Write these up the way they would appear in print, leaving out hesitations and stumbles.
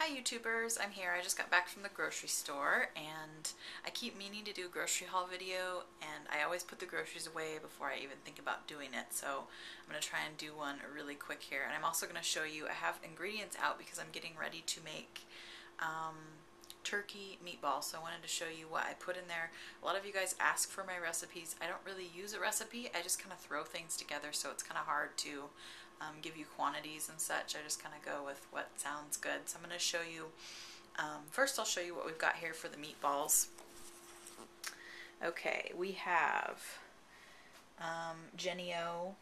Hi YouTubers, I'm here. I just got back from the grocery store and I keep meaning to do a grocery haul video and I always put the groceries away before I even think about doing it. So I'm going to try and do one really quick here. And I'm also going to show you, I have ingredients out because I'm getting ready to make turkey meatballs. So I wanted to show you what I put in there. A lot of you guys ask for my recipes. I don't really use a recipe. I just kind of throw things together, so it's kind of hard to give you quantities and such. I just kind of go with what sounds good. So I'm going to show you, first I'll show you what we've got here for the meatballs. Okay, we have Jennie-O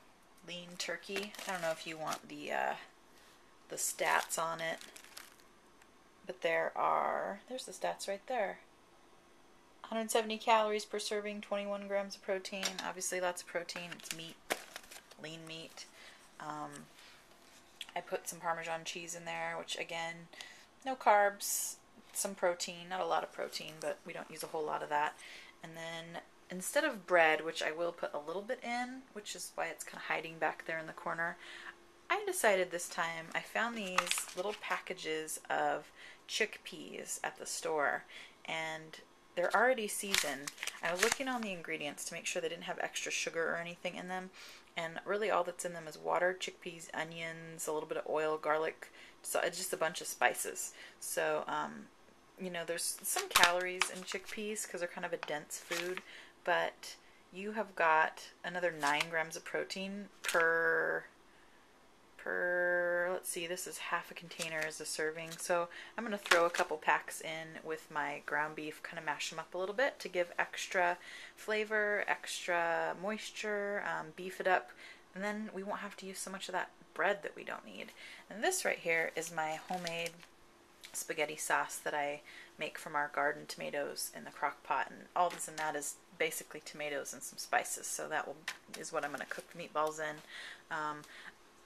lean turkey. I don't know if you want the stats on it, but there's the stats right there. 170 calories per serving, 21 grams of protein. Obviously lots of protein. It's meat, lean meat. I put some Parmesan cheese in there, which again, no carbs, some protein, not a lot of protein, but we don't use a whole lot of that. And then instead of bread, which I will put a little bit in, which is why it's kind of hiding back there in the corner, I decided this time, I found these little packages of chickpeas at the store, and they're already seasoned. I was looking on the ingredients to make sure they didn't have extra sugar or anything in them, and really all that's in them is water, chickpeas, onions, a little bit of oil, garlic, so it's just a bunch of spices. So, you know, there's some calories in chickpeas because they're kind of a dense food, but you have got another 9 grams of protein per let's see, this is half a container as a serving. So I'm going to throw a couple packs in with my ground beef, kind of mash them up a little bit to give extra flavor, extra moisture, beef it up, and then we won't have to use so much of that bread that we don't need. And this right here is my homemade spaghetti sauce that I make from our garden tomatoes in the crock pot, and all that's in that is basically tomatoes and some spices. So that is what I'm going to cook the meatballs in.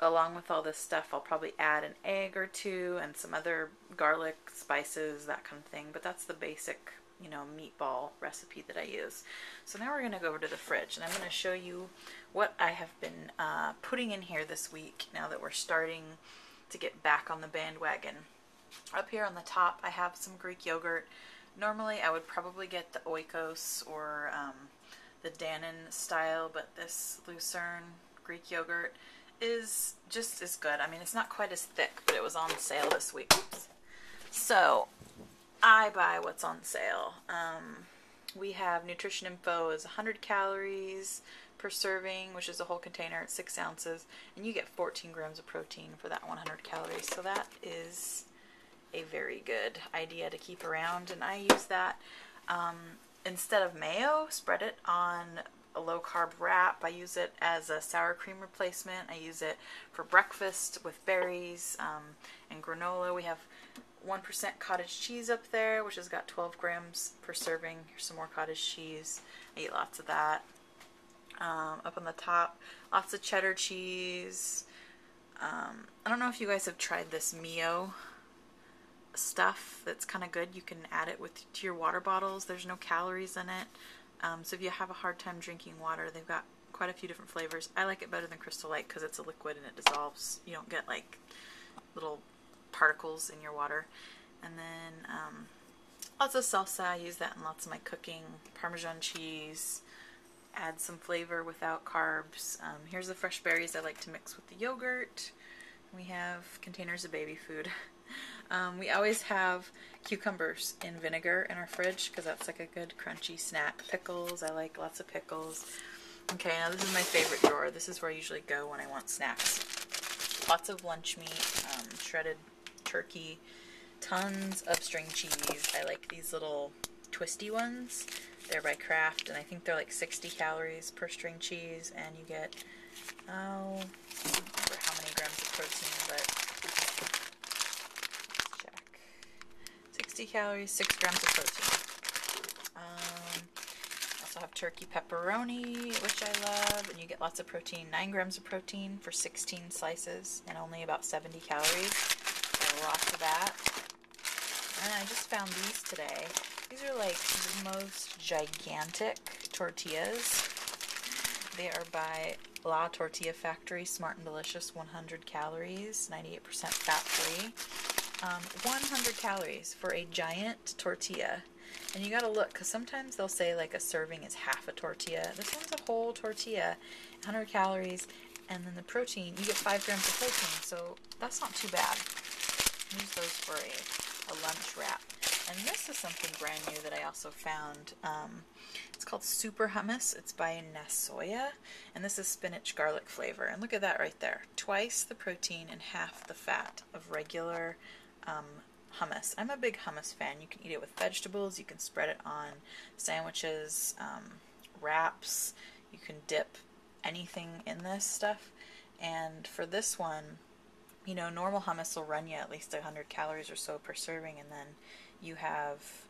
Along with all this stuff, I'll probably add an egg or two and some other garlic, spices, that kind of thing. But that's the basic, you know, meatball recipe that I use. So now we're going to go over to the fridge, and I'm going to show you what I have been putting in here this week now that we're starting to get back on the bandwagon. Up here on the top, I have some Greek yogurt. Normally, I would probably get the Oikos or the Dannon style, but this Lucerne Greek yogurt is just as good. I mean, it's not quite as thick, but it was on sale this week. Oops. So I buy what's on sale. We have Nutrition Info is 100 calories per serving, which is a whole container at 6 ounces, and you get 14 grams of protein for that 100 calories. So that is a very good idea to keep around, and I use that instead of mayo. Spread it on a low-carb wrap. I use it as a sour cream replacement. I use it for breakfast with berries and granola. We have 1% cottage cheese up there, which has got 12 grams per serving. Here's some more cottage cheese. I eat lots of that. Up on the top, lots of cheddar cheese. I don't know if you guys have tried this Mio stuff that's kind of good. You can add it to your water bottles. There's no calories in it. So if you have a hard time drinking water, they've got quite a few different flavors. I like it better than Crystal Light because it's a liquid and it dissolves. You don't get like little particles in your water. And then lots of salsa. I use that in lots of my cooking. Parmesan cheese. Add some flavor without carbs. Here's the fresh berries I like to mix with the yogurt. We have containers of baby food. We always have cucumbers in vinegar in our fridge because that's like a good crunchy snack. Pickles, I like lots of pickles. Okay, now this is my favorite drawer. This is where I usually go when I want snacks. Lots of lunch meat, shredded turkey, tons of string cheese. I like these little twisty ones. They're by Kraft, and I think they're like 60 calories per string cheese, and you get, I don't remember how many grams of protein, but 60 calories, 6 grams of protein. Also have turkey pepperoni, which I love, and you get lots of protein. 9 grams of protein for 16 slices and only about 70 calories. So lots of that. And I just found these today. These are like the most gigantic tortillas. They are by La Tortilla Factory, Smart and Delicious, 100 calories, 98% fat-free. 100 calories for a giant tortilla. And you gotta look, because sometimes they'll say like a serving is half a tortilla. This one's a whole tortilla, 100 calories, and then the protein, you get 5 grams of protein, so that's not too bad. Use those for a lunch wrap. And this is something brand new that I also found. It's called Super Hummus. It's by Nasoya, and this is spinach garlic flavor. And look at that right there. Twice the protein and half the fat of regular hummus. I'm a big hummus fan. You can eat it with vegetables. You can spread it on sandwiches, wraps. You can dip anything in this stuff. And for this one, you know, normal hummus will run you at least 100 calories or so per serving, and then you have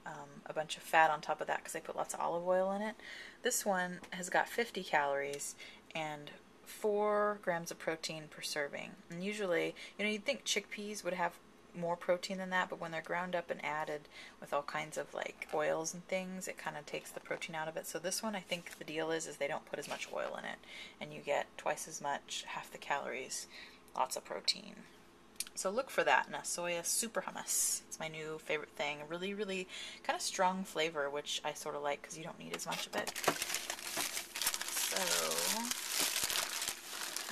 a bunch of fat on top of that because I put lots of olive oil in it. This one has got 50 calories and 4 grams of protein per serving. And usually, you know, you'd think chickpeas would have more protein than that, but when they're ground up and added with all kinds of like oils and things, it kind of takes the protein out of it. So this one, I think the deal is they don't put as much oil in it, and you get twice as much, half the calories, lots of protein. So look for that, Nasoya Super Hummus. It's my new favorite thing. Really, really kind of strong flavor, which I sort of like because you don't need as much of it. So,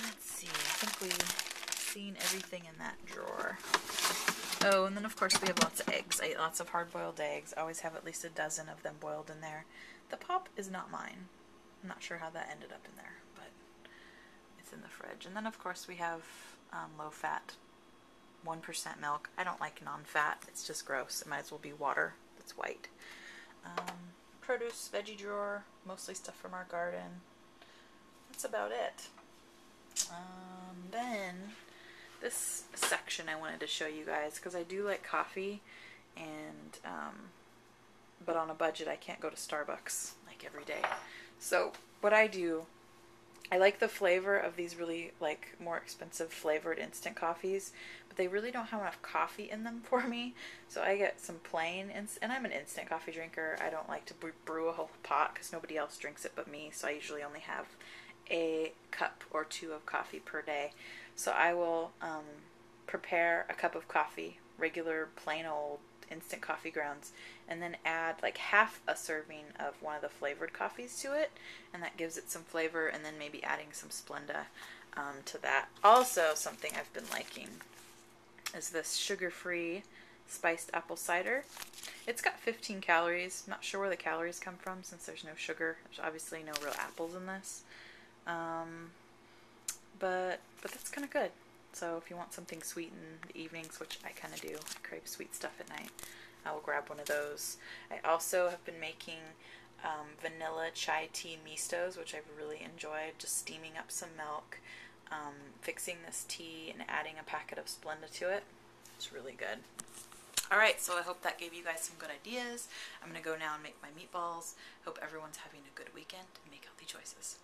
let's see. I think we've seen everything in that drawer. Oh, and then of course we have lots of eggs. I eat lots of hard-boiled eggs. I always have at least a dozen of them boiled in there. The pop is not mine. I'm not sure how that ended up in there, but it's in the fridge. And then of course we have low-fat 1% milk. I don't like non-fat. It's just gross. It might as well be water that's white. Produce, veggie drawer, mostly stuff from our garden. That's about it. Then this section I wanted to show you guys because I do like coffee, and but on a budget I can't go to Starbucks like every day. So what I do, I like the flavor of these really like more expensive flavored instant coffees, but they really don't have enough coffee in them for me. So I get some plain, and I'm an instant coffee drinker. I don't like to brew a whole pot because nobody else drinks it but me. So I usually only have a cup or 2 of coffee per day. So I will prepare a cup of coffee, regular plain old instant coffee grounds, and then add like half a serving of one of the flavored coffees to it, and that gives it some flavor, and then maybe adding some Splenda to that. Also, something I've been liking is this sugar-free spiced apple cider. It's got 15 calories. Not sure where the calories come from since there's no sugar. There's obviously no real apples in this. But that's kind of good. So if you want something sweet in the evenings, which I kind of do, I crave sweet stuff at night, I will grab one of those. I also have been making vanilla chai tea mistos, which I've really enjoyed, just steaming up some milk, fixing this tea, and adding a packet of Splenda to it. It's really good. Alright, so I hope that gave you guys some good ideas. I'm going to go now and make my meatballs. Hope everyone's having a good weekend and make healthy choices.